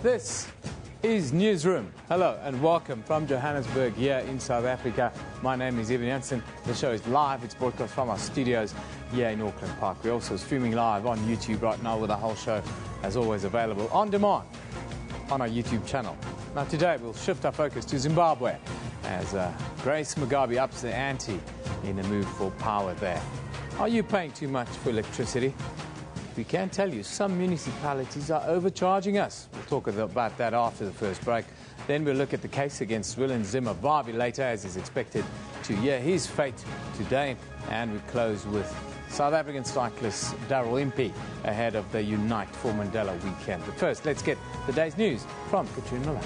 This is Newsroom. Hello and welcome from Johannesburg here in South Africa. My name is Evan Jansen. The show is live. It's broadcast from our studios here in Auckland Park. We're also streaming live on YouTube right now with the whole show, as always, available on demand on our YouTube channel. Now today we'll shift our focus to Zimbabwe as Grace Mugabe ups the ante in a move for power there. Are you paying too much for electricity? We can tell you some municipalities are overcharging us. We'll talk about that after the first break. Then we'll look at the case against Willem Zimbabwe later, as is expected to hear his fate today. And we close with South African cyclist Daryl Impey ahead of the Unite for Mandela weekend. But first, let's get the day's news from Katrina Milan.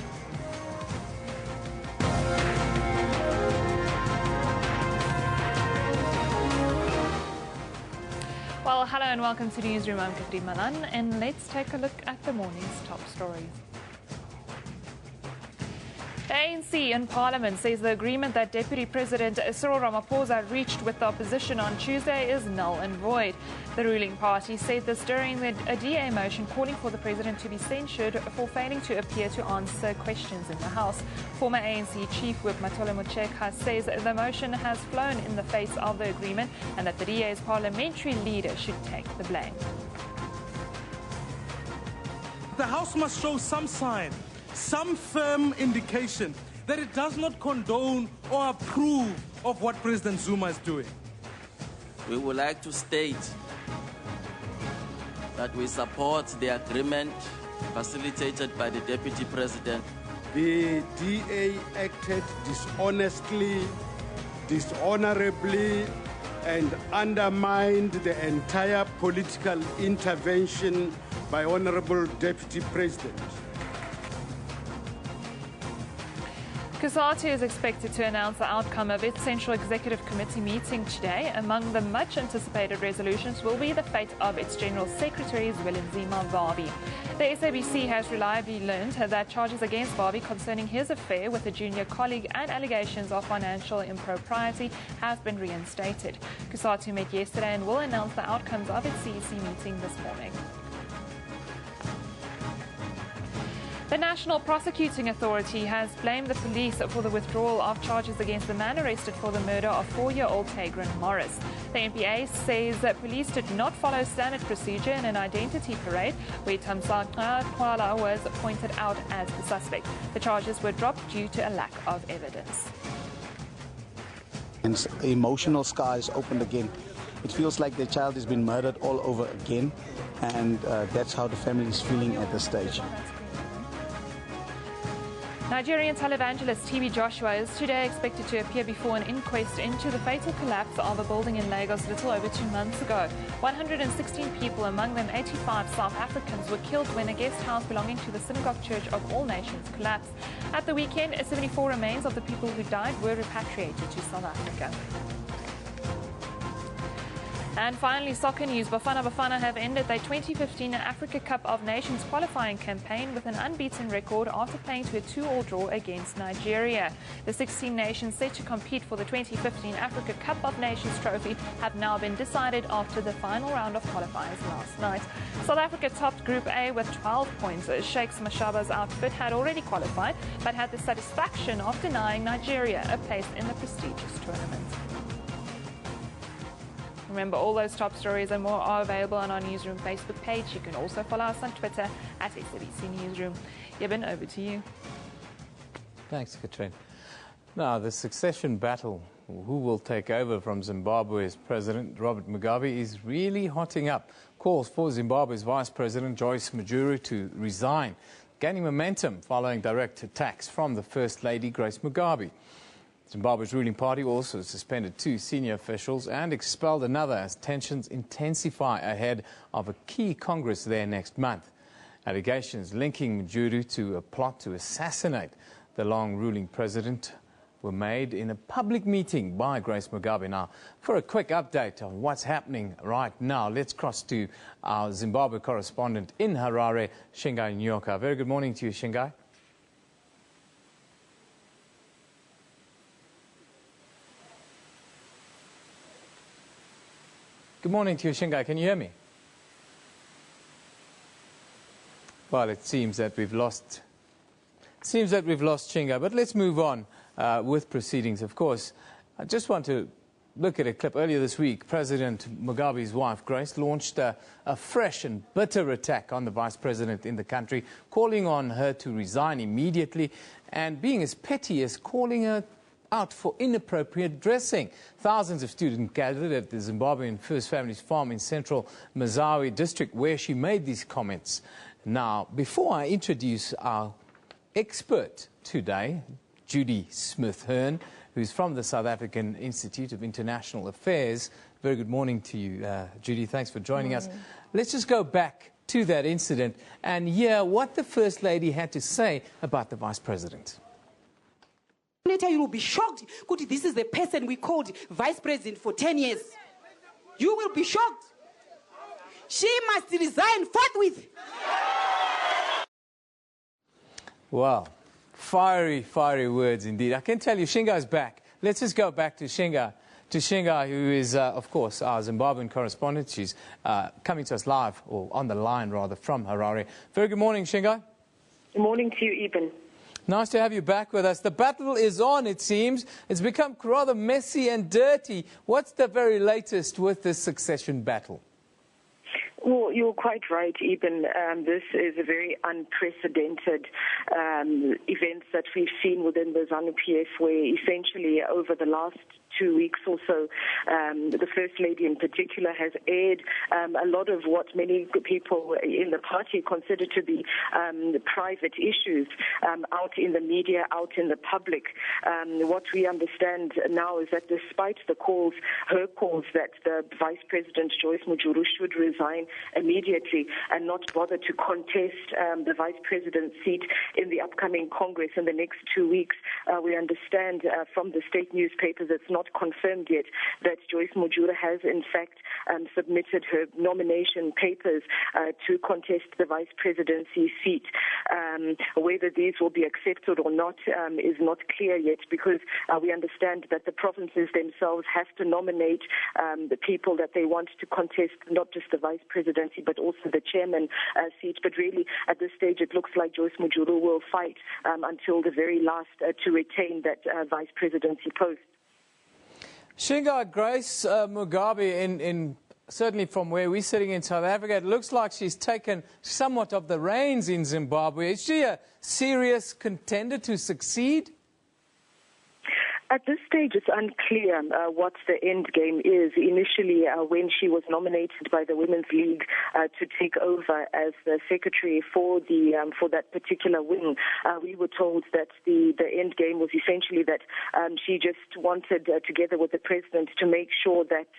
Well, hello and welcome to Newsroom. I'm Katrina Milan, and let's take a look at the morning's top stories. The ANC in Parliament says the agreement that Deputy President Cyril Ramaphosa reached with the opposition on Tuesday is null and void. The ruling party said this during a DA motion calling for the President to be censured for failing to appear to answer questions in the House. Former ANC Chief Whip Matole Motshekga says the motion has flown in the face of the agreement and that the DA's parliamentary leader should take the blame. The House must show some sign, some firm indication that it does not condone or approve of what President Zuma is doing. We would like to state that we support the agreement facilitated by the Deputy President. The DA acted dishonestly, dishonorably, and undermined the entire political intervention by Honorable Deputy President. COSATU is expected to announce the outcome of its Central Executive Committee meeting today. Among the much anticipated resolutions will be the fate of its General Secretary, Willem Zimbabwe. The SABC has reliably learned that charges against Barbie concerning his affair with a junior colleague and allegations of financial impropriety have been reinstated. COSATU met yesterday and will announce the outcomes of its CEC meeting this morning. The National Prosecuting Authority has blamed the police for the withdrawal of charges against the man arrested for the murder of 4-year-old Tagrin Morris. The NPA says that police did not follow standard procedure in an identity parade where Tamsaka Kwala was pointed out as the suspect. The charges were dropped due to a lack of evidence. And emotional scars opened again. It feels like the child has been murdered all over again, and that's how the family is feeling at this stage. Nigerian televangelist TB Joshua is today expected to appear before an inquest into the fatal collapse of a building in Lagos a little over 2 months ago. 116 people, among them 85 South Africans, were killed when a guest house belonging to the Synagogue Church of All Nations collapsed. At the weekend, 74 remains of the people who died were repatriated to South Africa. And finally, soccer news. Bafana have ended their 2015 Africa Cup of Nations qualifying campaign with an unbeaten record after playing to a 2-2 draw against Nigeria. The 16 nations set to compete for the 2015 Africa Cup of Nations trophy have now been decided after the final round of qualifiers last night. South Africa topped Group A with 12 points. Shakes Mashaba's outfit had already qualified, but had the satisfaction of denying Nigeria a place in the prestigious tournament. Remember, all those top stories and more are available on our Newsroom Facebook page. You can also follow us on Twitter at SABC Newsroom. Yeben, over to you. Thanks, Katrina. Now, the succession battle, who will take over from Zimbabwe's President Robert Mugabe, is really hotting up. Calls for Zimbabwe's Vice President Joyce Mujuru to resign, gaining momentum following direct attacks from the First Lady Grace Mugabe. Zimbabwe's ruling party also suspended 2 senior officials and expelled another as tensions intensify ahead of a key Congress there next month. Allegations linking Mujuru to a plot to assassinate the long-ruling president were made in a public meeting by Grace Mugabe. Now, for a quick update on what's happening right now, let's cross to our Zimbabwe correspondent in Harare, Shingai Nyoka. Very good morning to you, Shingai. Good morning to you, Shingai. Can you hear me? Well, it seems that we've lost Chinga, but let's move on with proceedings. Of course, I just want to look at a clip. Earlier this week, President Mugabe's wife, Grace, launched a fresh and bitter attack on the vice president in the country, calling on her to resign immediately and being as petty as calling her out for inappropriate dressing. Thousands of students gathered at the Zimbabwean First Families Farm in central Mazawi district where she made these comments. Now, before I introduce our expert today, Judy Smith-Hearn, who's from the South African Institute of International Affairs. Very good morning to you, Judy. Thanks for joining us. Let's just go back to that incident and hear what the First Lady had to say about the Vice President. You will be shocked. This is the person we called Vice President for 10 years. You will be shocked. She must resign forthwith. Wow. Fiery, fiery words indeed. I can tell you, Shinga's back. Let's just go back to Shinga, who is, of course, our Zimbabwean correspondent. She's coming to us live, or on the line, rather, from Harare. Very good morning, Shinga. Good morning to you, Eben. Nice to have you back with us. The battle is on, it seems. It's become rather messy and dirty. What's the very latest with this succession battle? Well, you're quite right, Eben. This is a very unprecedented event that we've seen within the ZANU-PF, where essentially over the last 2 weeks or so, the First Lady in particular has aired a lot of what many people in the party consider to be private issues out in the media, out in the public. What we understand now is that despite the calls, her calls that the Vice President Joyce Mujuru should resign immediately and not bother to contest the Vice President's seat in the upcoming Congress in the next 2 weeks, we understand from the state newspapers, it's not confirmed yet, that Joyce Mujuru has in fact submitted her nomination papers to contest the Vice Presidency seat. Whether these will be accepted or not is not clear yet, because we understand that the provinces themselves have to nominate the people that they want to contest, not just the Vice Presidency but also the chairman seat. But really, at this stage, it looks like Joyce Mujuru will fight until the very last to retain that Vice Presidency post. Shinga, Grace Mugabe, certainly from where we're sitting in South Africa, it looks like she's taken somewhat of the reins in Zimbabwe. Is she a serious contender to succeed? At this stage, it's unclear what the end game is. Initially, when she was nominated by the Women's League to take over as the secretary for that particular wing, we were told that the end game was essentially that she just wanted, together with the president, to make sure that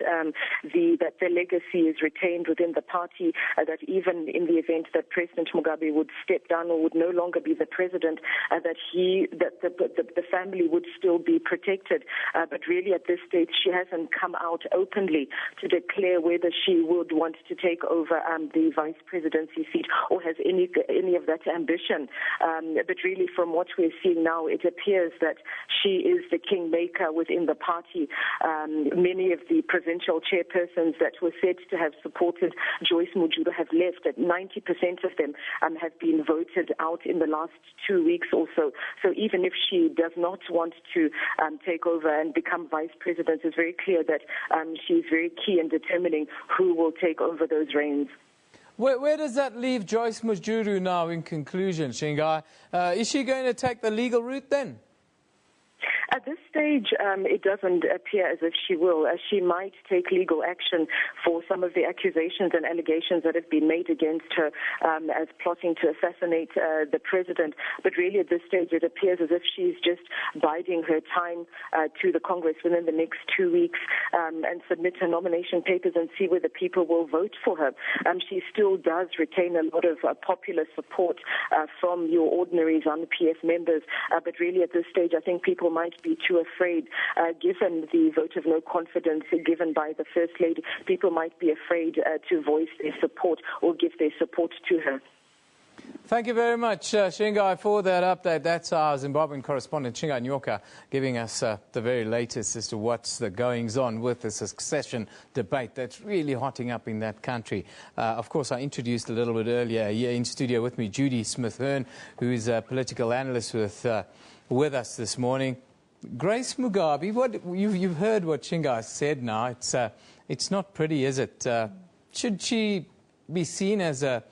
the legacy is retained within the party. That even in the event that President Mugabe would step down or would no longer be the president, that the family would still be protected. But really at this stage she hasn't come out openly to declare whether she would want to take over the vice presidency seat or has any of that ambition. But really from what we're seeing now, it appears that she is the kingmaker within the party. Many of the provincial chairpersons that were said to have supported Joyce Mujuru have left. 90% of them have been voted out in the last 2 weeks or so. So even if she does not want to take over and become vice president, it's very clear that she's very key in determining who will take over those reins. Where does that leave Joyce Mujuru now in conclusion, Shingai? Is she going to take the legal route then? At this stage, it doesn't appear as if she will. She might take legal action for some of the accusations and allegations that have been made against her as plotting to assassinate the president. But really at this stage, it appears as if she's just biding her time to the Congress within the next 2 weeks and submit her nomination papers and see whether people will vote for her. She still does retain a lot of popular support from your ordinary ZANU-PF members. But really at this stage, I think people might be too afraid, given the vote of no confidence given by the First Lady. People might be afraid to voice their support or give their support to her. Thank you very much, Shingai, for that update. That's our Zimbabwean correspondent, Shingai Nyoka, giving us the very latest as to what's the goings-on with the succession debate that's really hotting up in that country. Of course, I introduced a little bit earlier here in studio with me Judy Smith-Hearn, who is a political analyst with us this morning. Grace Mugabe, you've heard what Shingai said now. It's not pretty, is it? Should she be seen as a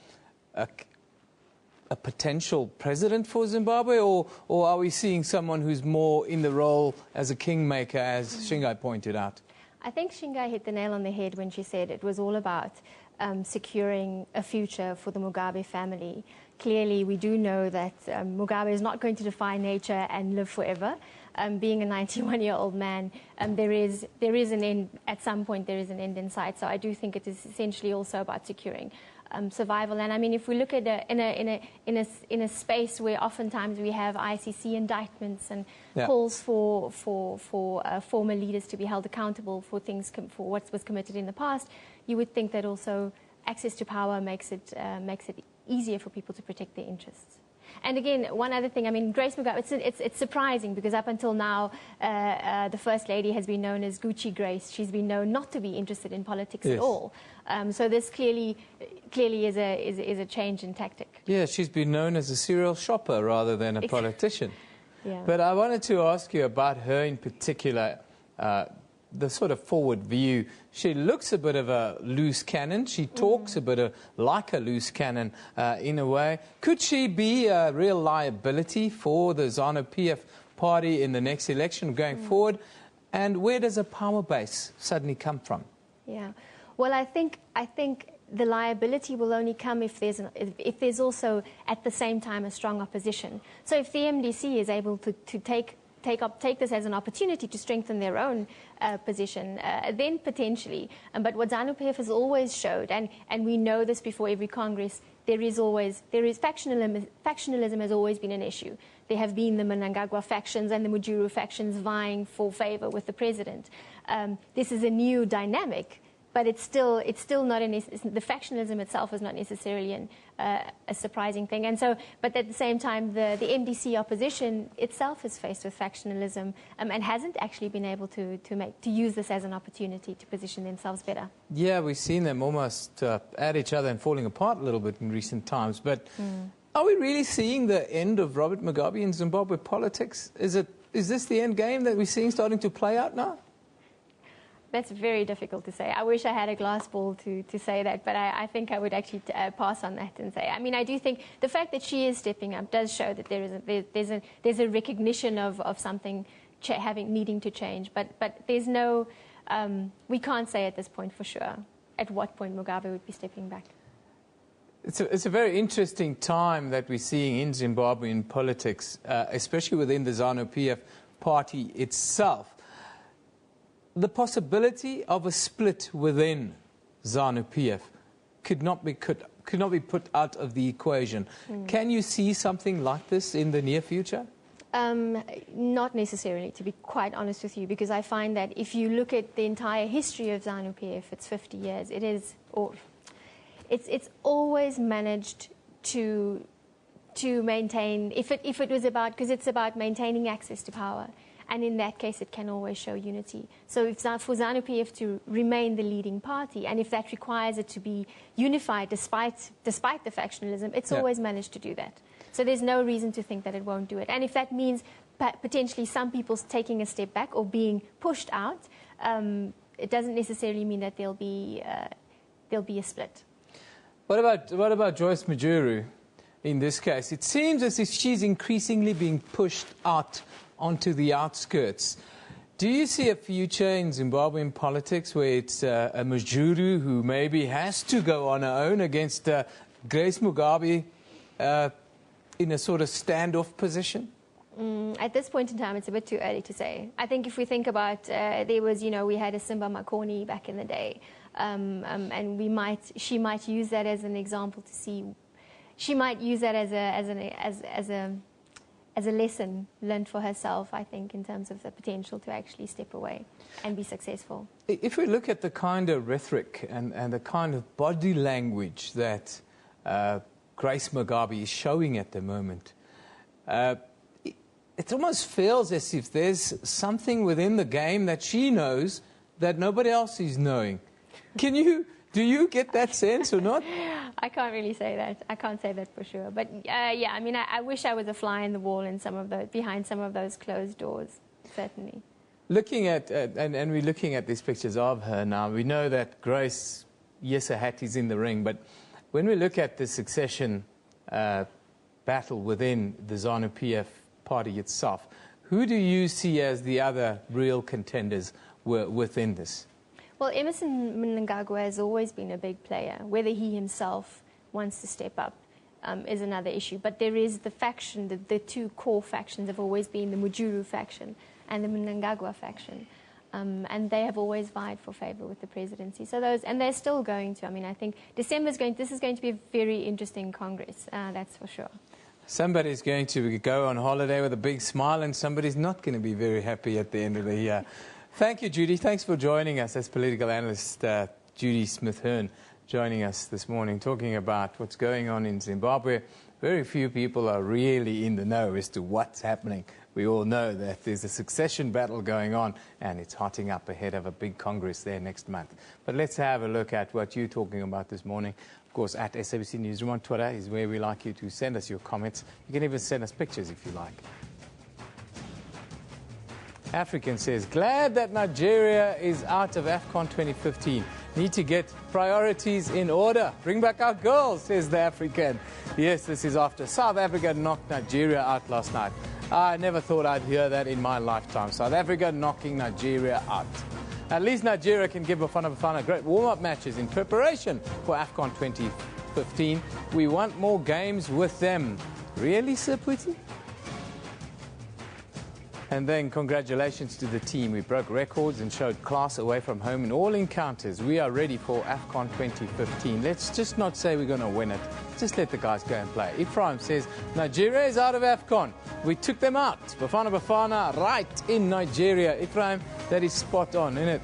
potential president for Zimbabwe, or are we seeing someone who's more in the role as a kingmaker, as Shingai pointed out? I think Shingai hit the nail on the head when she said it was all about securing a future for the Mugabe family. Clearly, we do know that Mugabe is not going to defy nature and live forever. Being a 91-year-old man, there is an end. At some point, there is an end in sight. So I do think it is essentially also about securing survival. And I mean, if we look at in a space where oftentimes we have ICC indictments and calls for former leaders to be held accountable for things for what was committed in the past, you would think that also access to power makes it easier for people to protect their interests. And again, one other thing, I mean, Grace Mugabe, it's surprising because up until now, the First Lady has been known as Gucci Grace. She's been known not to be interested in politics at all. So this clearly is a change in tactic. Yeah, she's been known as a serial shopper rather than a politician. Yeah. But I wanted to ask you about her in particular, the sort of forward view. She looks a bit of a loose cannon. She talks a bit like a loose cannon in a way. Could she be a real liability for the ZANU-PF party in the next election going forward? And where does a power base suddenly come from? Yeah, well, I think the liability will only come if there's also at the same time a strong opposition. So if the MDC is able to take this as an opportunity to strengthen their own position, then potentially. But what ZANU-PF has always showed, and we know this before every Congress, factionalism has always been an issue. There have been the Mnangagwa factions and the Mujuru factions vying for favor with the president. This is a new dynamic. But it's still not the factionalism itself is not necessarily a surprising thing. And so, but at the same time, the MDC opposition itself is faced with factionalism and hasn't actually been able to use this as an opportunity to position themselves better. Yeah, we've seen them almost at each other and falling apart a little bit in recent times. But are we really seeing the end of Robert Mugabe in Zimbabwe politics? Is this the end game that we're seeing starting to play out now? That's very difficult to say. I wish I had a glass ball to say that, but I think I would actually pass on that and say. I mean, I do think the fact that she is stepping up does show that there's a recognition of something needing to change. But there's no, we can't say at this point for sure at what point Mugabe would be stepping back. It's a very interesting time that we're seeing in Zimbabwean politics, especially within the ZANU-PF party itself. The possibility of a split within ZANU-PF could not be put out of the equation. Can you see something like this in the near future? Not necessarily, to be quite honest with you, because I find that if you look at the entire history of ZANU-PF, it's 50 years. It's always managed to maintain, if it was about, because it's about maintaining access to power. And in that case, it can always show unity. So if for ZANU-PF to remain the leading party, and if that requires it to be unified despite the factionalism, it's always managed to do that. So there's no reason to think that it won't do it. And if that means potentially some people taking a step back or being pushed out, it doesn't necessarily mean that there'll be a split. What about Joyce Mujuru in this case? It seems as if she's increasingly being pushed out onto the outskirts. Do you see a future in Zimbabwean politics where it's a Mujuru who maybe has to go on her own against Grace Mugabe in a sort of standoff position? At this point in time, it's a bit too early to say. I think if we think about, we had a Simba Makoni back in the day, and she might use that as an example to see. She might use that as a lesson learned for herself, I think, in terms of the potential to actually step away and be successful. If we look at the kind of rhetoric and the kind of body language that Grace Mugabe is showing at the moment, it almost feels as if there's something within the game that she knows that nobody else is knowing. Do you get that sense or not? I can't really say that. I can't say that for sure. But yeah, I mean, I wish I was a fly in the wall in behind some of those closed doors, certainly. Looking at, and we're looking at these pictures of her now, we know that Grace, yes, her hat is in the ring, but when we look at the succession battle within the ZANU-PF party itself, who do you see as the other real contenders within this? Well, Emmerson Mnangagwa has always been a big player. Whether he himself wants to step up is another issue. But there is the faction, the two core factions have always been the Mujuru faction and the Mnangagwa faction. And they have always vied for favor with the presidency. So and they're still going to. I mean, I think this is going to be a very interesting Congress, that's for sure. Somebody's going to go on holiday with a big smile and somebody's not going to be very happy at the end of the year. Thank you, Judy. Thanks for joining us. That's political analyst Judy Smith-Hearn joining us this morning, talking about what's going on in Zimbabwe. Very few people are really in the know as to what's happening. We all know that there's a succession battle going on, and it's hotting up ahead of a big Congress there next month. But let's have a look at what you're talking about this morning. Of course, at SABC Newsroom on Twitter is where we like you to send us your comments. You can even send us pictures if you like. African says, glad that Nigeria is out of AFCON 2015. Need to get priorities in order. Bring back our girls, says the African. Yes, this is after South Africa knocked Nigeria out last night. I never thought I'd hear that in my lifetime. South Africa knocking Nigeria out. At least Nigeria can give Bafana great warm-up matches in preparation for AFCON 2015. We want more games with them. Really, Sir Putti? And then congratulations to the team. We broke records and showed class away from home in all encounters. We are ready for AFCON 2015. Let's just not say we're going to win it. Just let the guys go and play. Ephraim says, Nigeria is out of AFCON. We took them out. Bafana right in Nigeria. Ephraim, that is spot on, isn't it?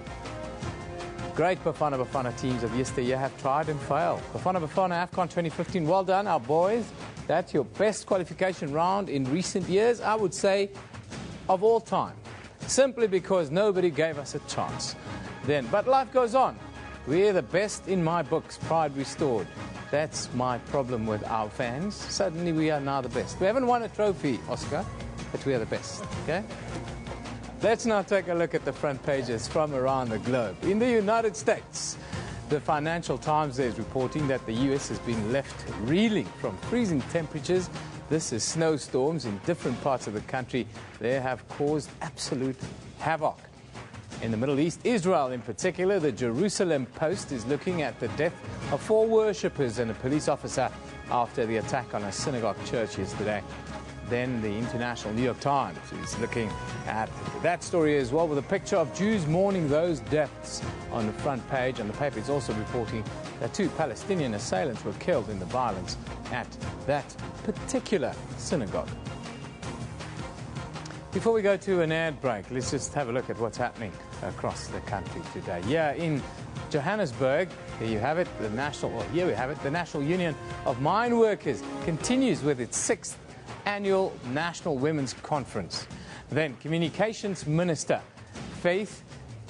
Great Bafana teams of yesteryear have tried and failed. Bafana AFCON 2015, well done, our boys. That's your best qualification round in recent years, I would say, of all time, simply because nobody gave us a chance then. But life goes on. We're the best in my books, pride restored. That's my problem with our fans. Suddenly we are now the best. We haven't won a trophy, Oscar, but we are the best, okay? Let's now take a look at the front pages from around the globe. In the United States, the Financial Times is reporting that the US has been left reeling from freezing temperatures. This is snowstorms in different parts of the country. They have caused absolute havoc. In the Middle East, Israel in particular, the Jerusalem Post is looking at the death of 4 worshippers and a police officer after the attack on a synagogue church yesterday. Then the International New York Times is looking at that story as well, with a picture of Jews mourning those deaths on the front page. And the paper is also reporting that 2 Palestinian assailants were killed in the violence at that particular synagogue. Before we go to an ad break, let's just have a look at what's happening across the country today. Yeah, in Johannesburg, here you have it, the National Union of Mine Workers continues with its 6th annual National Women's Conference. Then Communications Minister Faith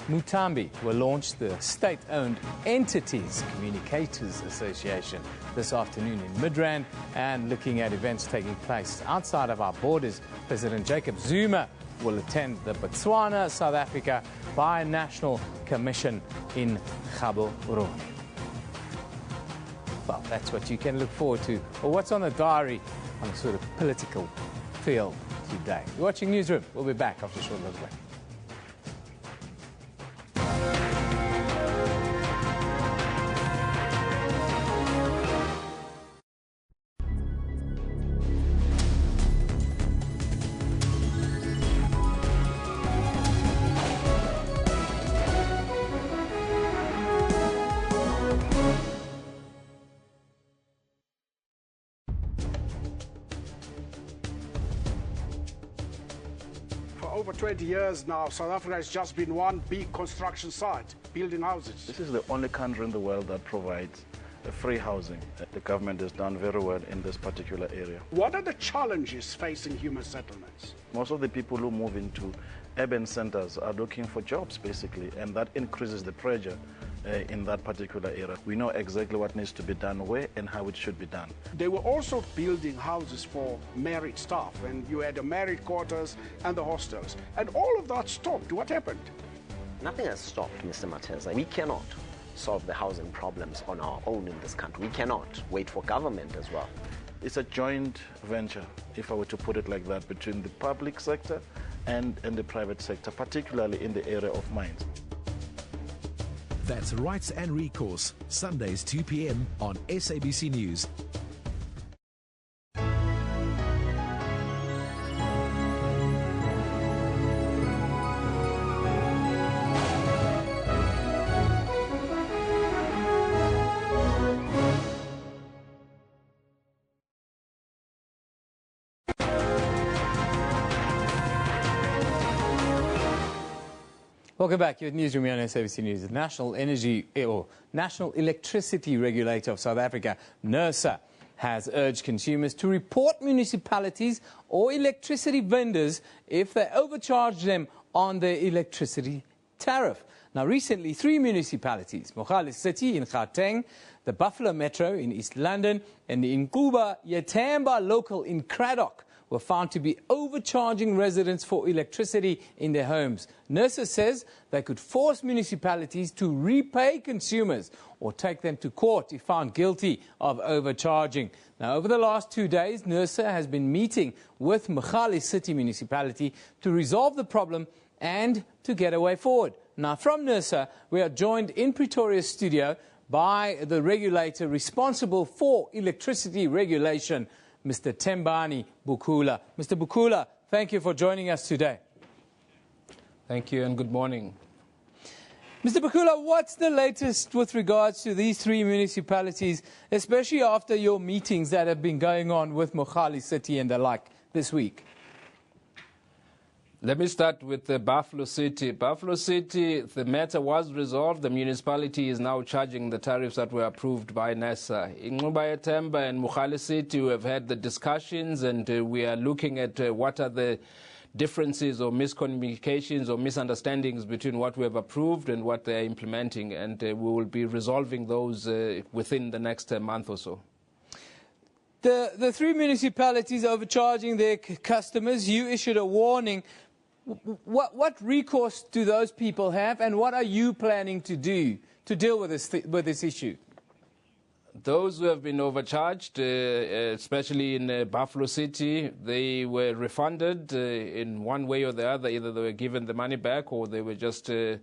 Mutambi will launch the state-owned Entities Communicators Association this afternoon in Midrand, and looking at events taking place outside of our borders. President Jacob Zuma will attend the Botswana, South Africa Bi-National Commission in Gaborone. Well, that's what you can look forward to, or what's on the diary on a sort of political field today. You're watching Newsroom. We'll be back after a short little break. Over 20 years now, South Africa has just been one big construction site, building houses. This is the only country in the world that provides free housing. The government has done very well in this particular area. What are the challenges facing human settlements? Most of the people who move into urban centers are looking for jobs, basically, and that increases the pressure in that particular area. We know exactly what needs to be done where and how it should be done. They were also building houses for married staff, and you had the married quarters and the hostels. And all of that stopped. What happened? Nothing has stopped, Mr. Mateza. We cannot solve the housing problems on our own in this country. We cannot wait for government as well. It's a joint venture, if I were to put it like that, between the public sector and the private sector, particularly in the area of mines. That's Rights and Recourse, Sundays 2 p.m. on SABC News. Welcome back. You're at Newsroom here on SABC News. The National Electricity Regulator of South Africa, NERSA, has urged consumers to report municipalities or electricity vendors if they overcharge them on their electricity tariff. Now, recently, 3 municipalities, Mogale City in Gauteng, the Buffalo Metro in East London, and the Inquba Yetamba local in Cradock, were found to be overcharging residents for electricity in their homes. NERSA says they could force municipalities to repay consumers or take them to court if found guilty of overcharging. Now, over the last 2 days, NERSA has been meeting with Mogale City Municipality to resolve the problem and to get a way forward. Now, from NERSA, we are joined in Pretoria's studio by the regulator responsible for electricity regulation, Mr. Tembani Bukula. Mr. Bukula, thank you for joining us today. Thank you and good morning. Mr. Bukula, what's the latest with regards to these 3 municipalities, especially after your meetings that have been going on with Mogale City and the like this week? Let me start with Buffalo City. Buffalo City, the matter was resolved. The municipality is now charging the tariffs that were approved by NERSA. In Inquba Yetamba and Mogale City, we have had the discussions and we are looking at what are the differences or miscommunications or misunderstandings between what we have approved and what they are implementing. And we will be resolving those within the next month or so. The 3 municipalities overcharging their customers, you issued a warning. What recourse do those people have, and what are you planning to do to deal with this issue? Those who have been overcharged, especially in Buffalo City, they were refunded in one way or the other. Either they were given the money back or they were just the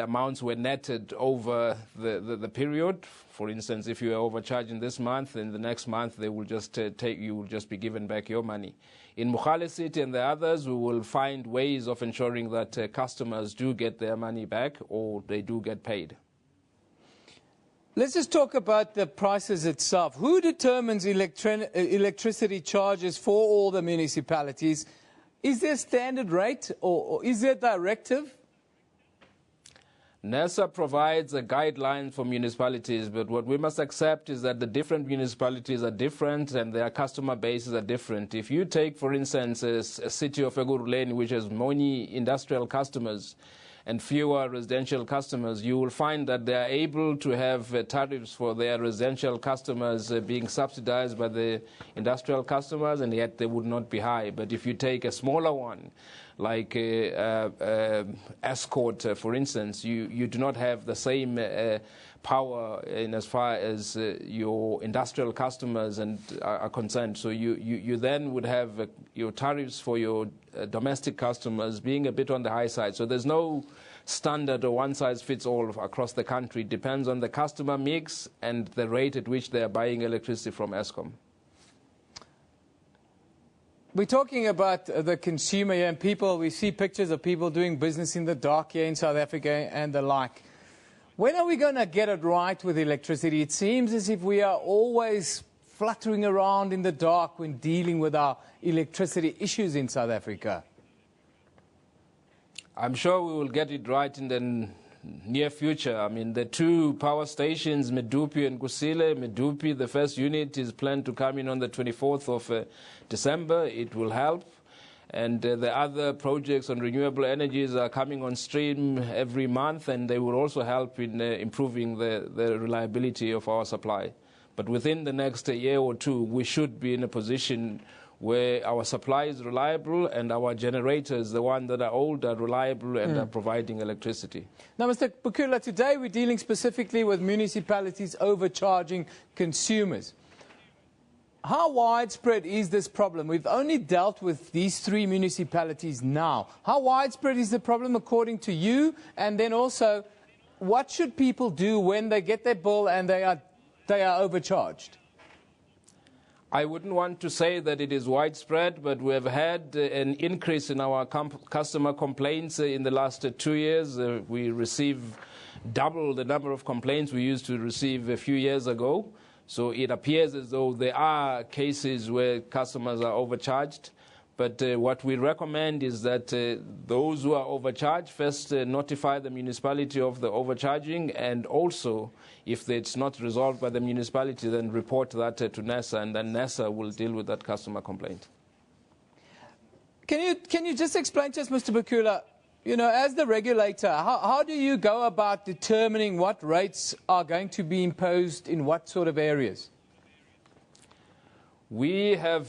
amounts were netted over the period. For instance, if you are overcharging this month, in the next month they will just you will just be given back your money. In Mogale City and the others, we will find ways of ensuring that customers do get their money back or they do get paid. Let's just talk about the prices itself. Who determines electricity charges for all the municipalities? Is there a standard rate or is there a directive? NERSA provides a guideline for municipalities, but what we must accept is that the different municipalities are different and their customer bases are different. If you take, for instance, a city of Ekurhuleni, which has many industrial customers and fewer residential customers, you will find that they are able to have tariffs for their residential customers being subsidized by the industrial customers, and yet they would not be high. But if you take a smaller one, like Escort, for instance, you do not have the same power in as far as your industrial customers are concerned. So you then would have your tariffs for your domestic customers being a bit on the high side. So there's no standard or one-size-fits-all across the country. It depends on the customer mix and the rate at which they are buying electricity from Eskom. We're talking about the consumer here and people. We see pictures of people doing business in the dark here in South Africa and the like. When are we going to get it right with electricity? It seems as if we are always fluttering around in the dark when dealing with our electricity issues in South Africa. I'm sure we will get it right in the near future. I mean, the two power stations, Medupi and Kusile. Medupi, the first unit is planned to come in on the 24th of December. It will help. And the other projects on renewable energies are coming on stream every month, and they will also help in improving the reliability of our supply. But within the next year or two, we should be in a position where our supply is reliable and our generators, the ones that are old, are reliable and are providing electricity. Now, Mr. Bukula, today we're dealing specifically with municipalities overcharging consumers. How widespread is this problem? We've only dealt with these 3 municipalities now. How widespread is the problem according to you? And then also, what should people do when they get their bill and they are overcharged? I wouldn't want to say that it is widespread, but we have had an increase in our customer complaints in the last 2 years. We receive double the number of complaints we used to receive a few years ago. So it appears as though there are cases where customers are overcharged. But what we recommend is that those who are overcharged first notify the municipality of the overcharging, and also, if it's not resolved by the municipality, then report that to NESA, and then NESA will deal with that customer complaint. Can you just explain to us, Mr. Bukula, you know, as the regulator, how do you go about determining what rates are going to be imposed in what sort of areas? We have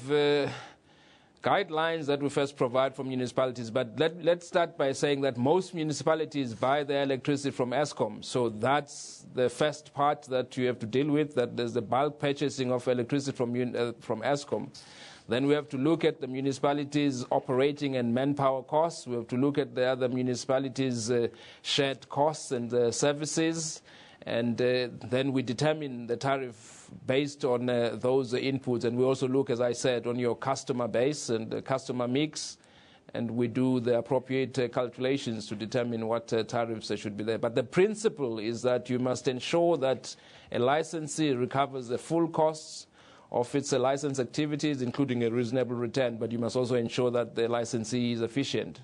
guidelines that we first provide for municipalities, but let's start by saying that most municipalities buy their electricity from Eskom. So that's the first part that you have to deal with, that there's the bulk purchasing of electricity from Eskom. Then we have to look at the municipalities' operating and manpower costs. We have to look at the other municipalities' shared costs and services. And then we determine the tariff based on those inputs. And we also look, as I said, on your customer base and the customer mix. And we do the appropriate calculations to determine what tariffs should be there. But the principle is that you must ensure that a licensee recovers the full costs of its license activities, including a reasonable return, but you must also ensure that the licensee is efficient.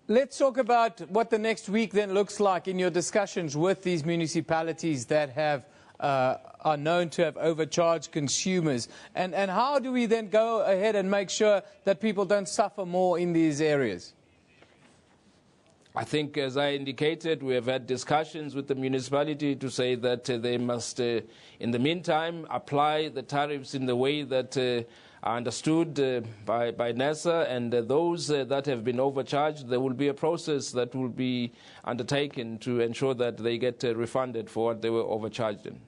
Let's talk about what the next week then looks like in your discussions with these municipalities that have are known to have overcharged consumers. And how do we then go ahead and make sure that people don't suffer more in these areas? I think, as I indicated, we have had discussions with the municipality to say that they must, in the meantime, apply the tariffs in the way that are understood by NESA, and those that have been overcharged, there will be a process that will be undertaken to ensure that they get refunded for what they were overcharged in.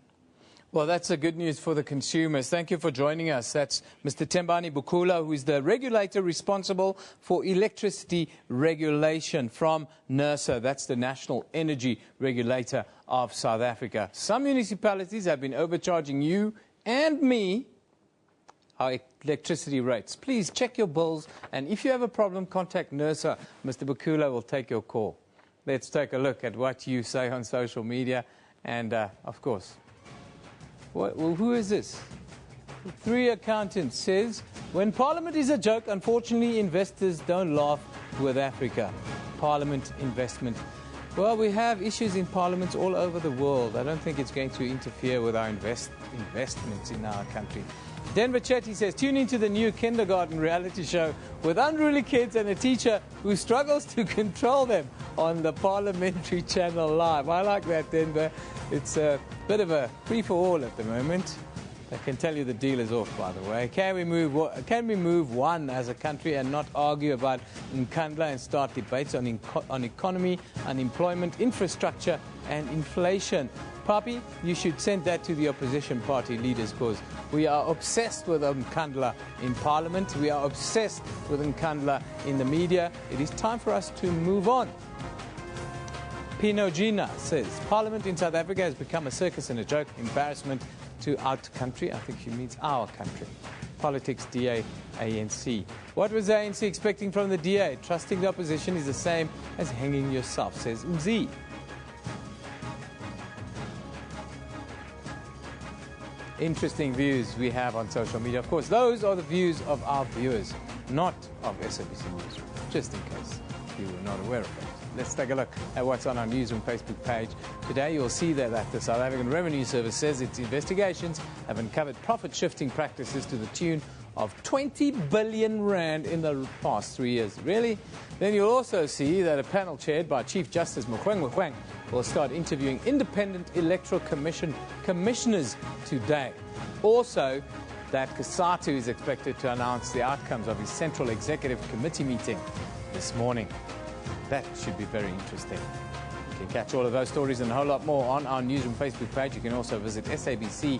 Well, that's a good news for the consumers. Thank you for joining us. That's Mr. Tembani Bukula, who is the regulator responsible for electricity regulation from NERSA. That's the National Energy Regulator of South Africa. Some municipalities have been overcharging you and me our electricity rates. Please check your bills, and if you have a problem, contact NERSA. Mr. Bukula will take your call. Let's take a look at what you say on social media, and of course, well, who is this? 3 Accountants says, when Parliament is a joke, unfortunately, investors don't laugh with Africa. Parliament investment. Well, we have issues in parliaments all over the world. I don't think it's going to interfere with our investments in our country. Denver Chetty says, tune into the new kindergarten reality show with unruly kids and a teacher who struggles to control them on the Parliamentary Channel Live. I like that, Denver. It's a bit of a free-for-all at the moment. I can tell you the deal is off, by the way. Can we move one as a country and not argue about Nkandla and start debates on economy, unemployment, infrastructure and inflation? Papi, you should send that to the opposition party leaders, because we are obsessed with Nkandla in Parliament. We are obsessed with Nkandla in the media. It is time for us to move on. Pinogina says, Parliament in South Africa has become a circus and a joke, embarrassment to our country. I think she means our country. Politics, DA, ANC. What was the ANC expecting from the DA? Trusting the opposition is the same as hanging yourself, says Mzi. Interesting views we have on social media. Of course, those are the views of our viewers, not of SABC Newsroom, just in case you were not aware of that. let's take a look at what's on our Newsroom Facebook page. Today you'll see that the South African Revenue Service says its investigations have uncovered profit-shifting practices to the tune of 20 billion rand in the past 3 years. Really? Then you'll also see that a panel chaired by Chief Justice Mogoeng will start interviewing independent electoral commissioners today. Also, that Kasatu is expected to announce the outcomes of his Central Executive Committee meeting this morning. That should be very interesting. You can catch all of those stories and a whole lot more on our Newsroom Facebook page. You can also visit sabc.co.za/news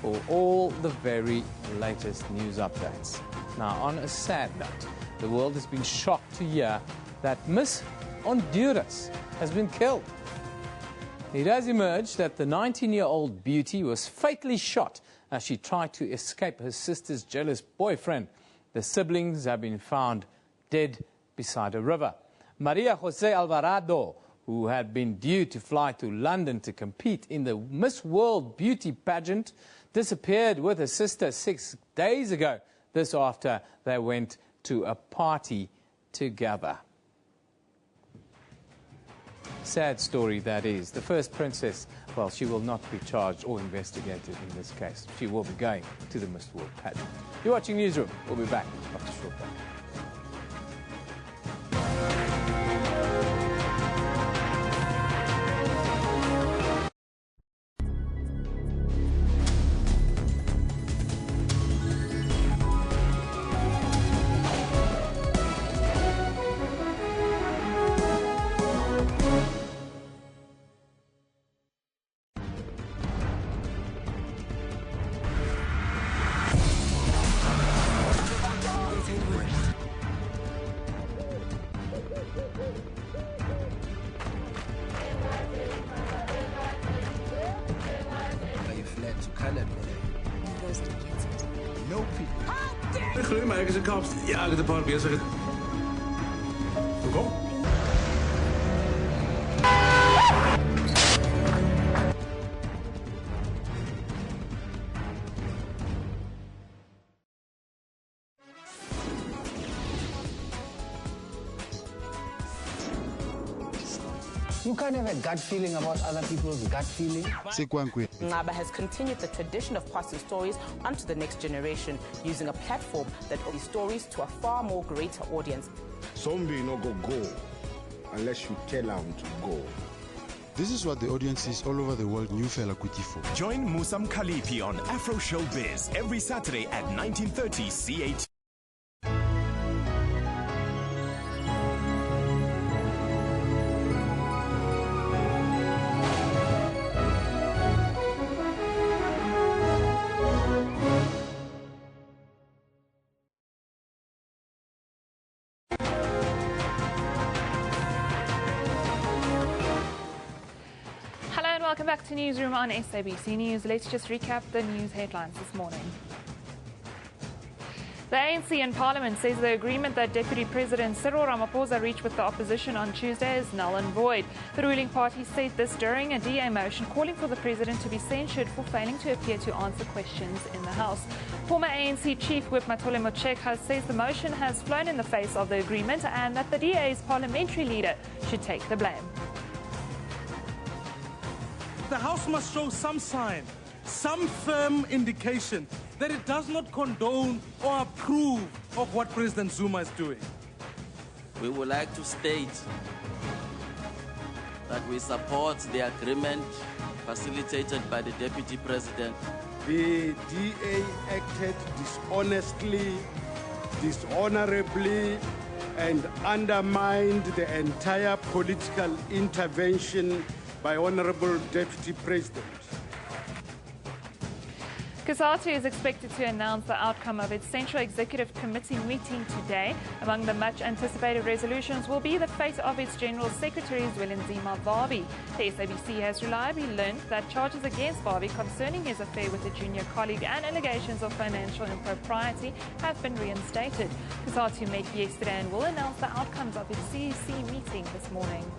for all the very latest news updates. Now, on a sad note, the world has been shocked to hear that Miss Honduras has been killed. It has emerged that the 19-year-old beauty was fatally shot as she tried to escape her sister's jealous boyfriend. The siblings have been found dead beside a river. Maria Jose Alvarado, who had been due to fly to London to compete in the Miss World Beauty pageant, disappeared with her sister 6 days ago. This after they went to a party together. Sad story that is. The first princess, well, she will not be charged or investigated in this case. She will be going to the Miss World pageant. You're watching Newsroom. We'll be back after a short break. Maar ik is een kapst. Ja, de park is er. Kom. You can't have a gut feeling about other people's gut feeling. Ngaba has continued the tradition of passing stories onto the next generation using a platform that offers stories to a far more greater audience. Zombie no go unless you tell them to go. This is what the audiences all over the world knew Fela Kuti for. Join Musa Mkhalipi on Afro Showbiz every Saturday at 19:30 CAT. Welcome back to Newsroom on SABC News. Let's just recap the news headlines this morning. The ANC in Parliament says the agreement that Deputy President Cyril Ramaphosa reached with the opposition on Tuesday is null and void. The ruling party said this during a DA motion calling for the President to be censured for failing to appear to answer questions in the House. Former ANC Chief Whip Matole Motshekga says the motion has flown in the face of the agreement and that the DA's parliamentary leader should take the blame. The House must show some sign, some firm indication that it does not condone or approve of what President Zuma is doing. We would like to state that we support the agreement facilitated by the Deputy President. The DA acted dishonestly, dishonorably, and undermined the entire political intervention by Honorable Deputy President. Kasatu is expected to announce the outcome of its Central Executive Committee meeting today. Among the much anticipated resolutions will be the fate of its General Secretary, Zwelinzima Vavi. The SABC has reliably learned that charges against Vavi concerning his affair with a junior colleague and allegations of financial impropriety have been reinstated. Kasatu met yesterday and will announce the outcomes of its CEC meeting this morning.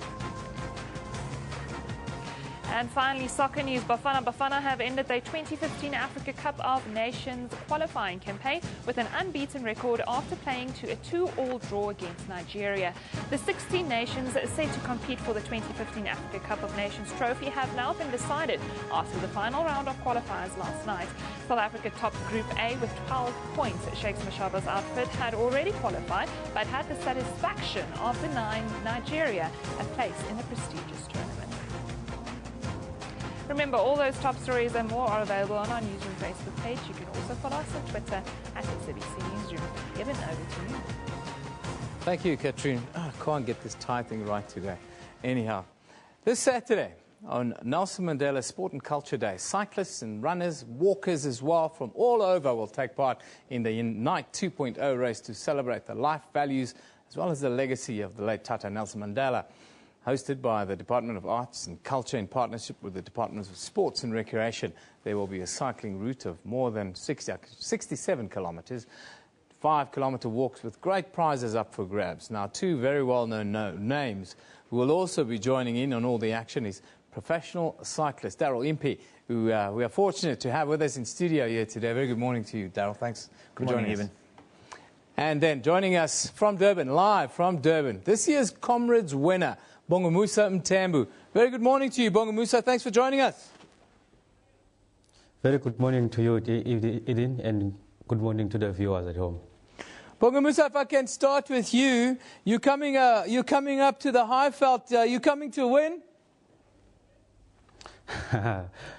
And finally, soccer news. Bafana have ended their 2015 Africa Cup of Nations qualifying campaign with an unbeaten record after playing to a 2-2 draw against Nigeria. The 16 nations set to compete for the 2015 Africa Cup of Nations trophy have now been decided after the final round of qualifiers last night. South Africa topped Group A with 12 points. Shakes Mashaba's outfit had already qualified but had the satisfaction of denying Nigeria a place in the prestigious tournament. Remember, all those top stories and more are available on our Newsroom Facebook page. You can also follow us on Twitter at SABC Newsroom. Evan, over to you. Thank you, Katrine. I can't get this tie thing right today. Anyhow, this Saturday on Nelson Mandela Sport and Culture Day, cyclists and runners, walkers as well from all over will take part in the Unite 2.0 race to celebrate the life values as well as the legacy of the late Tata Nelson Mandela. Hosted by the Department of Arts and Culture in partnership with the Department of Sports and Recreation, there will be a cycling route of more than 67 kilometres, 5-kilometre walks with great prizes up for grabs. Now, two very well-known names who will also be joining in on all the action is professional cyclist Daryl Impey, who we are fortunate to have with us in studio here today. Very good morning to you, Daryl. Thanks for joining us. And then joining us from Durban, live from Durban, this year's Comrades winner, Bongamusa Mtambu. Very good morning to you, Bongamusa. Thanks for joining us. Very good morning to you, Eden, and good morning to the viewers at home. Bongamusa, if I can start with you, you're coming up to the Highveld. You coming to win?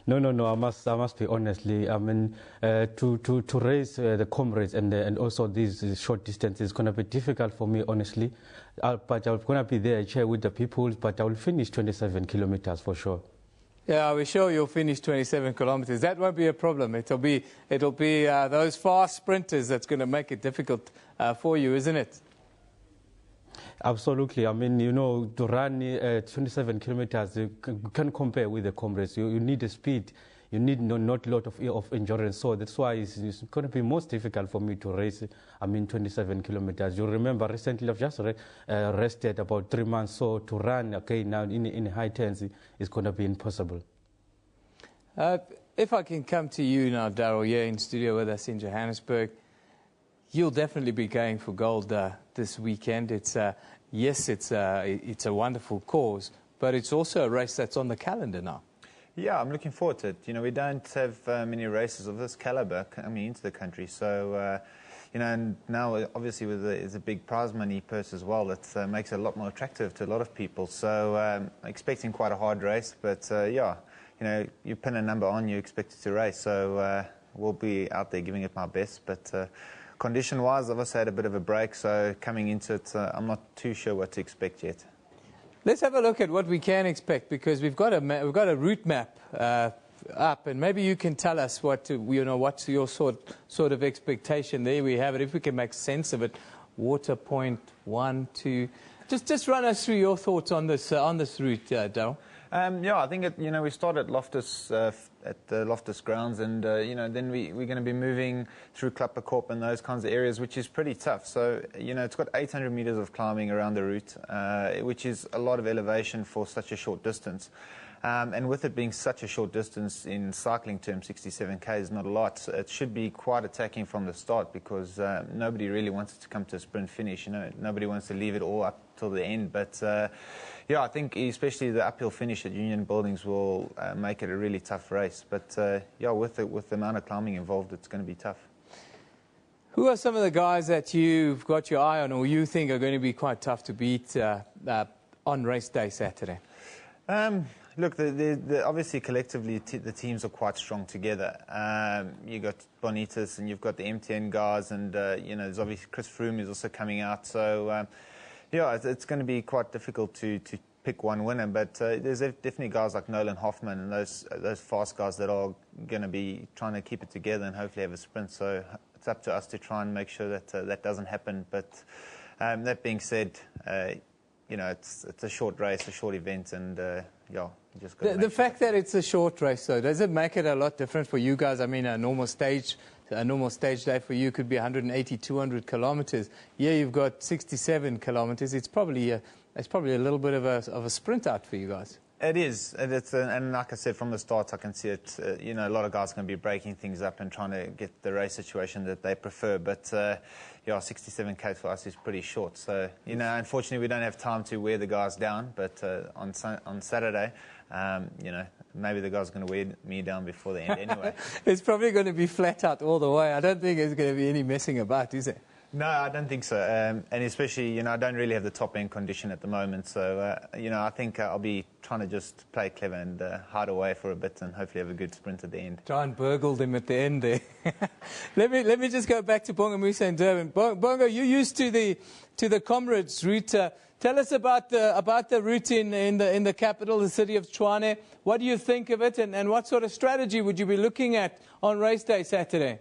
No. I must be honestly. I mean, to race the comrades and also these short distances is going to be difficult for me, honestly. But I'm going to be there, chair with the people. But I will finish 27 kilometers for sure. Yeah, we're sure you'll finish 27 kilometers. That won't be a problem. It'll be those fast sprinters that's going to make it difficult for you, isn't it? Absolutely. I mean, you know, to run 27 kilometers, you can compare with the comrades. You need the speed. You need not a lot of endurance. So that's why it's going to be most difficult for me to race, 27 kilometers. You remember recently I've just rested about 3 months. So to run, okay, now in high tense is going to be impossible. If I can come to you now, Daryl, here in studio with us in Johannesburg, you'll definitely be going for gold this weekend. Yes, it's a wonderful cause, but it's also a race that's on the calendar now. Yeah, I'm looking forward to it. You know, we don't have many races of this caliber coming into the country. So, you know, and now obviously it's a big prize money purse as well. That makes it a lot more attractive to a lot of people. So, expecting quite a hard race. But, yeah, you know, you pin a number on, you expect it to race. So, we'll be out there giving it my best. But condition-wise, I've also had a bit of a break. So, coming into it, I'm not too sure what to expect yet. Let's have a look at what we can expect, because we've got a route map up, and maybe you can tell us what's your sort of expectation there. We have it. If we can make sense of it, water point 1, 2. Just run us through your thoughts on this route, Daryl. Yeah, I think we start at Loftus at the Loftus grounds, and then we're going to be moving through Klapperkop and those kinds of areas, which is pretty tough. So it's got 800 meters of climbing around the route, which is a lot of elevation for such a short distance. And with it being such a short distance in cycling terms, 67k is not a lot. It should be quite attacking from the start, because nobody really wants it to come to a sprint finish. Nobody wants to leave it all up till the end. But yeah, I think especially the uphill finish at Union Buildings will make it a really tough race. But yeah, with the amount of climbing involved, it's going to be tough. Who are some of the guys that you've got your eye on, or you think are going to be quite tough to beat on race day Saturday? Look, obviously collectively the teams are quite strong together. You've got Bonitas and you've got the MTN guys, and there's obviously Chris Froome is also coming out. So yeah, it's going to be quite difficult to pick one winner. But there's definitely guys like Nolan Hoffman and those fast guys that are going to be trying to keep it together and hopefully have a sprint. So it's up to us to try and make sure that that doesn't happen. But that being said, it's a short race, a short event, and yeah. The fact that it's a short race, though, does it make it a lot different for you guys? I mean, a normal stage day for you could be 180, 200 kilometers. Yeah, you've got 67 kilometers. It's probably a little bit of a sprint out for you guys. It is, and like I said from the start, I can see it. You know, a lot of guys are going to be breaking things up and trying to get the race situation that they prefer. But yeah, 67k for us is pretty short. So you know, unfortunately, we don't have time to wear the guys down. But on Saturday, you know, maybe the guys are going to wear me down before the end anyway. It's probably going to be flat out all the way. I don't think there's going to be any messing about, is it? No, I don't think so. And especially, you know, I don't really have the top-end condition at the moment. So, you know, I think I'll be trying to just play clever and hide away for a bit and hopefully have a good sprint at the end. Try and burgle them at the end there. let me just go back to Bonga Musa and Durban. Bonga, you're used to the Comrades route. Tell us about the route in the capital, the city of Tshwane. What do you think of it, and what sort of strategy would you be looking at on race day Saturday?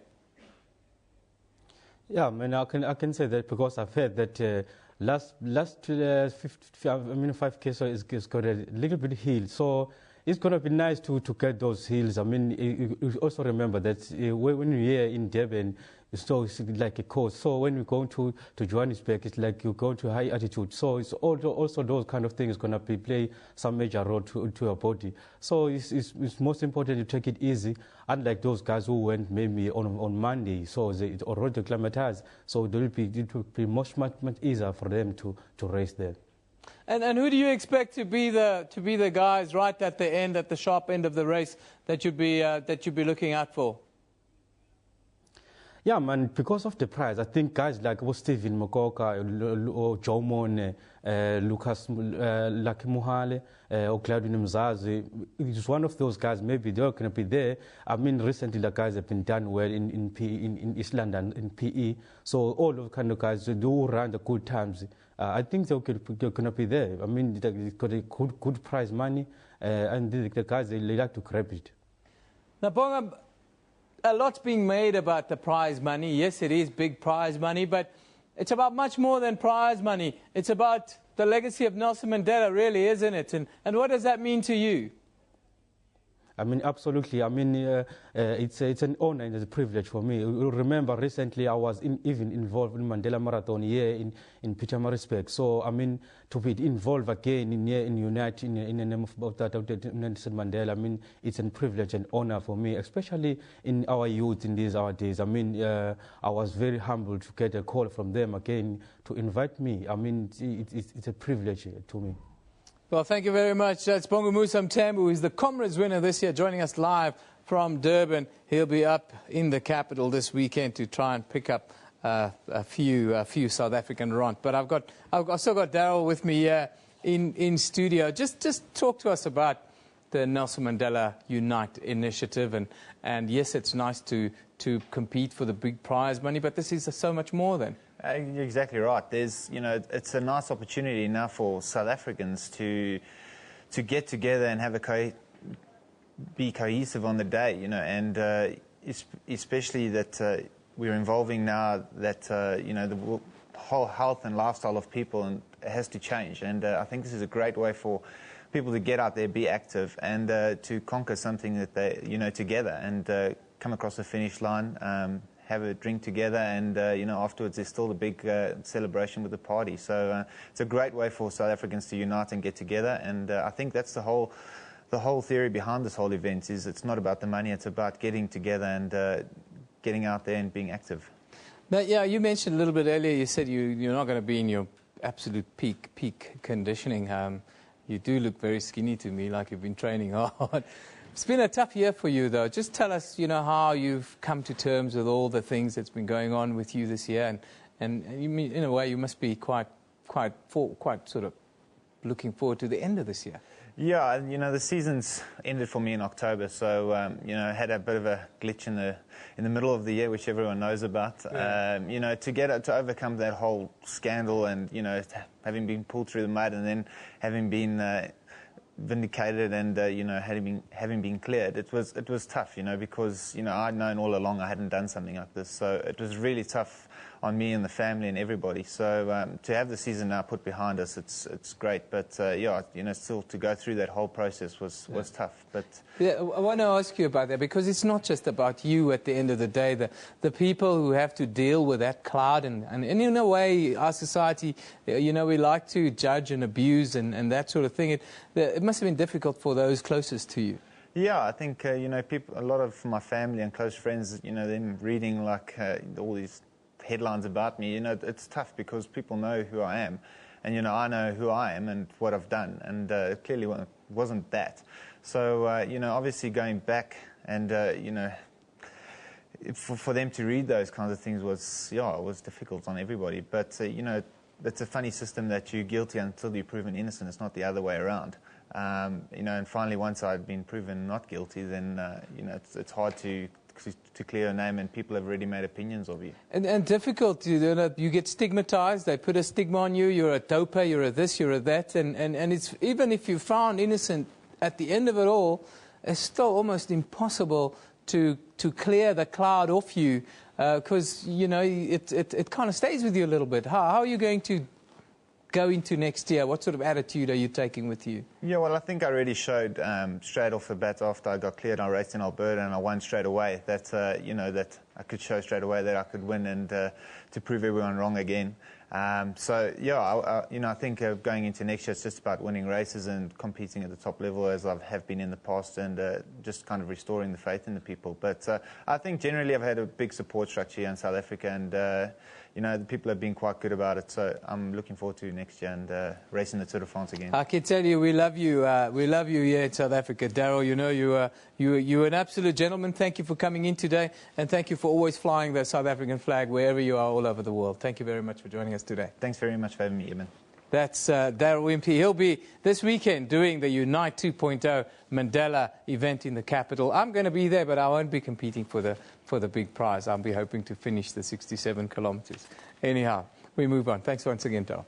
Yeah, I mean, I can say that because I've heard that last 5K so it's got a little bit hill, so it's going to be nice to get those hills. I mean, you also remember that when you're here in Durban, it's like a coast. So when you go to Johannesburg, it's like you go to high altitude. So it's also those kind of things going to play some major role to your body. So it's most important to take it easy. Unlike those guys who went maybe on Monday, so they already acclimatized. So it will be much easier for them to race there. And who do you expect to be the guys right at the end, at the sharp end of the race that you'd be looking out for? Yeah, man, because of the prize, I think guys like Stephen Mokoka, or Joe Mone, Lucas Lakimuhale, or Claudio Mzazi, it's one of those guys, maybe they're going to be there. I mean, recently the guys have been done well in East London, in PE. So all those kind of guys, they do run the good times. I think they're going to be there. I mean, they've got a good prize money, and the guys, they like to grab it. Now, Bonga, a lot's being made about the prize money. Yes, it is big prize money, but it's about much more than prize money. It's about the legacy of Nelson Mandela, really, isn't it? And what does that mean to you? I mean, absolutely. I mean, it's an honor and it's a privilege for me. You remember recently I was even involved in Mandela Marathon here in Pietermaritzburg. So, I mean, to be involved again in Unite in the name of Nelson Mandela, I mean, it's a privilege and honor for me, especially in our youth in these our days. I mean, I was very humbled to get a call from them again to invite me. I mean, it's a privilege to me. Well, thank you very much. That's Bonga Musa Mthembu, who is the Comrades winner this year, joining us live from Durban. He'll be up in the capital this weekend to try and pick up a few South African runs. But I've still got Daryl with me here in studio. Just talk to us about the Nelson Mandela Unite initiative. And yes, it's nice to compete for the big prize money, but this is so much more than. You're exactly right. There's, you know, it's a nice opportunity now for South Africans to get together and have be cohesive on the day, you know, and especially that we're involving now that you know, the whole health and lifestyle of people and it has to change. And I think this is a great way for people to get out there, be active, and to conquer something that they, you know, together and come across the finish line. Have a drink together, and you know, afterwards there's still a big celebration with the party. So it's a great way for South Africans to unite and get together, and I think that's the whole theory behind this whole event. Is it's not about the money, it's about getting together and getting out there and being active. Now, yeah, you mentioned a little bit earlier. You said you're not going to be in your absolute peak conditioning. You do look very skinny to me, like you've been training hard. It's been a tough year for you, though. Just tell us, you know, how you've come to terms with all the things that's been going on with you this year, and you mean, in a way, you must be quite sort of looking forward to the end of this year. Yeah, you know, the season's ended for me in October, so you know, I had a bit of a glitch in the middle of the year, which everyone knows about. Yeah. You know, to overcome that whole scandal, and you know, having been pulled through the mud, and then having been vindicated and you know, having been cleared, it was tough, you know, because you know, I'd known all along I hadn't done something like this, so it was really tough on me and the family and everybody. So to have the season now put behind us, it's great. But yeah, still to go through that whole process was tough. But yeah, I want to ask you about that, because it's not just about you at the end of the day. The people who have to deal with that cloud, and in a way, our society, we like to judge and abuse and that sort of thing. It must have been difficult for those closest to you. Yeah, I think, people, a lot of my family and close friends, them reading all these headlines about me, it's tough because people know who I am. And, I know who I am and what I've done. And it clearly wasn't that. So, obviously going back and, for them to read those kinds of things it was difficult on everybody. But, it's a funny system that you're guilty until you're proven innocent. It's not the other way around. And finally, once I'd been proven not guilty, then, it's hard to clear a name, and people have already made opinions of you. And difficult, you get stigmatized, they put a stigma on you, you're a doper, you're a this, you're a that, and it's, even if you're found innocent, at the end of it all, it's still almost impossible to clear the cloud off you, because, it kind of stays with you a little bit. How are you going to go into next year? What sort of attitude are you taking with you? Yeah, well, I think I already showed straight off the bat after I got cleared. I raced in Alberta and I won straight away. That that I could show straight away that I could win and to prove everyone wrong again. So yeah, I think going into next year, it's just about winning races and competing at the top level as I have been in the past, and just kind of restoring the faith in the people. But I think generally I've had a big support structure here in South Africa, and the people have been quite good about it. So I'm looking forward to next year and racing the Tour de France again. I can tell you, we love you. We love you here in South Africa, Daryl. You're an absolute gentleman. Thank you for coming in today, and thank you for always flying the South African flag wherever you are all over the world. Thank you very much for joining us today. Thanks very much for having me, Eamon. That's Daryl Wimpy. He'll be this weekend doing the Unite 2.0 Mandela event in the capital. I'm going to be there, but I won't be competing for the big prize. I'll be hoping to finish the 67 kilometers. Anyhow, we move on. Thanks once again, Daryl.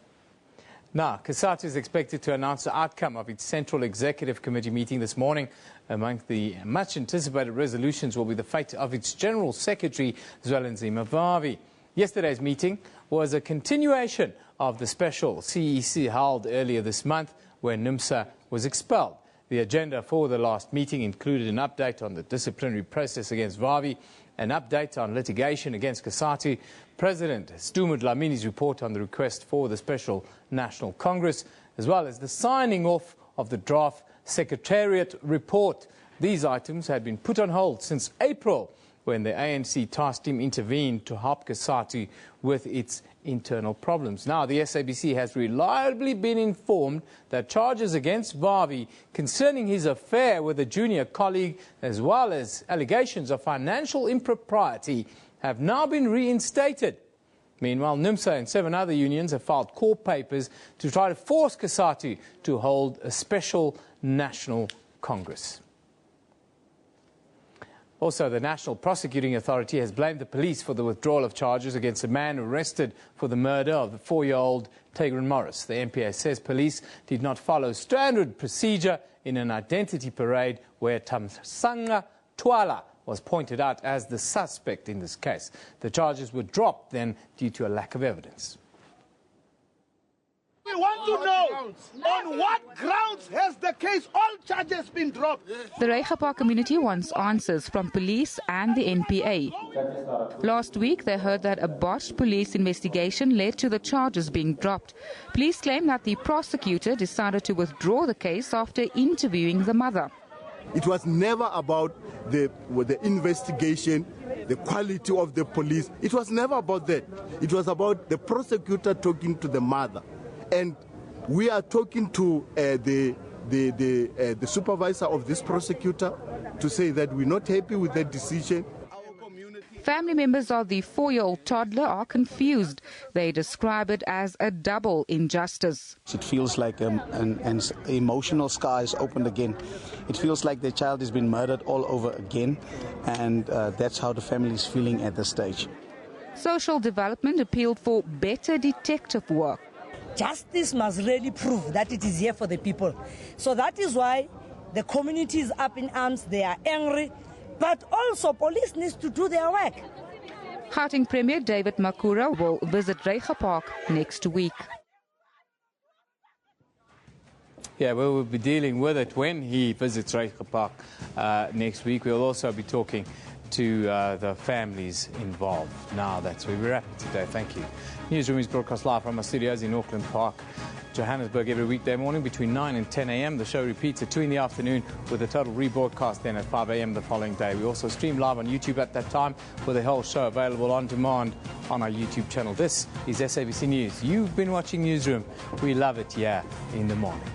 Now, COSATU is expected to announce the outcome of its Central Executive Committee meeting this morning. Among the much-anticipated resolutions will be the fate of its General Secretary, Zwelinzima Vavi. Yesterday's meeting was a continuation of the special CEC held earlier this month, where NUMSA was expelled. The agenda for the last meeting included an update on the disciplinary process against Vavi, an update on litigation against COSATU, President Stu Dlamini's report on the request for the Special National Congress, as well as the signing off of the draft Secretariat report. These items had been put on hold since April, when the ANC task team intervened to help COSATU with its internal problems. Now, the SABC has reliably been informed that charges against Vavi concerning his affair with a junior colleague, as well as allegations of financial impropriety, have now been reinstated. Meanwhile, NUMSA and 7 other unions have filed court papers to try to force COSATU to hold a special national congress. Also, the National Prosecuting Authority has blamed the police for the withdrawal of charges against a man arrested for the murder of the 4-year-old Tigran Morris. The NPA says police did not follow standard procedure in an identity parade where Tamsanga Twala was pointed out as the suspect in this case. The charges were dropped then due to a lack of evidence. We want to know, on what grounds has the case, all charges been dropped? The Reichapa community wants answers from police and the NPA. Last week, they heard that a botched police investigation led to the charges being dropped. Police claim that the prosecutor decided to withdraw the case after interviewing the mother. It was never about the investigation, the quality of the police. It was never about that. It was about the prosecutor talking to the mother. And we are talking to the supervisor of this prosecutor to say that we're not happy with that decision. Family members of the 4-year-old toddler are confused. They describe it as a double injustice. It feels like an emotional scar is opened again. It feels like their child has been murdered all over again, and that's how the family is feeling at this stage. Social Development appealed for better detective work. Justice must really prove that it is here for the people. So that is why the community is up in arms, they are angry, but also police needs to do their work. Gauteng Premier David Makura will visit Reiger Park next week. Yeah, we'll be dealing with it when he visits Reiger Park next week. We'll also be talking to the families involved. Now that's where we're at today. Thank you. Newsroom is broadcast live from our studios in Auckland Park, Johannesburg, every weekday morning between 9 and 10 a.m. The show repeats at 2 in the afternoon with a total rebroadcast then at 5 a.m. the following day. We also stream live on YouTube at that time with the whole show available on demand on our YouTube channel. This is SABC News. You've been watching Newsroom. We love it here in the morning.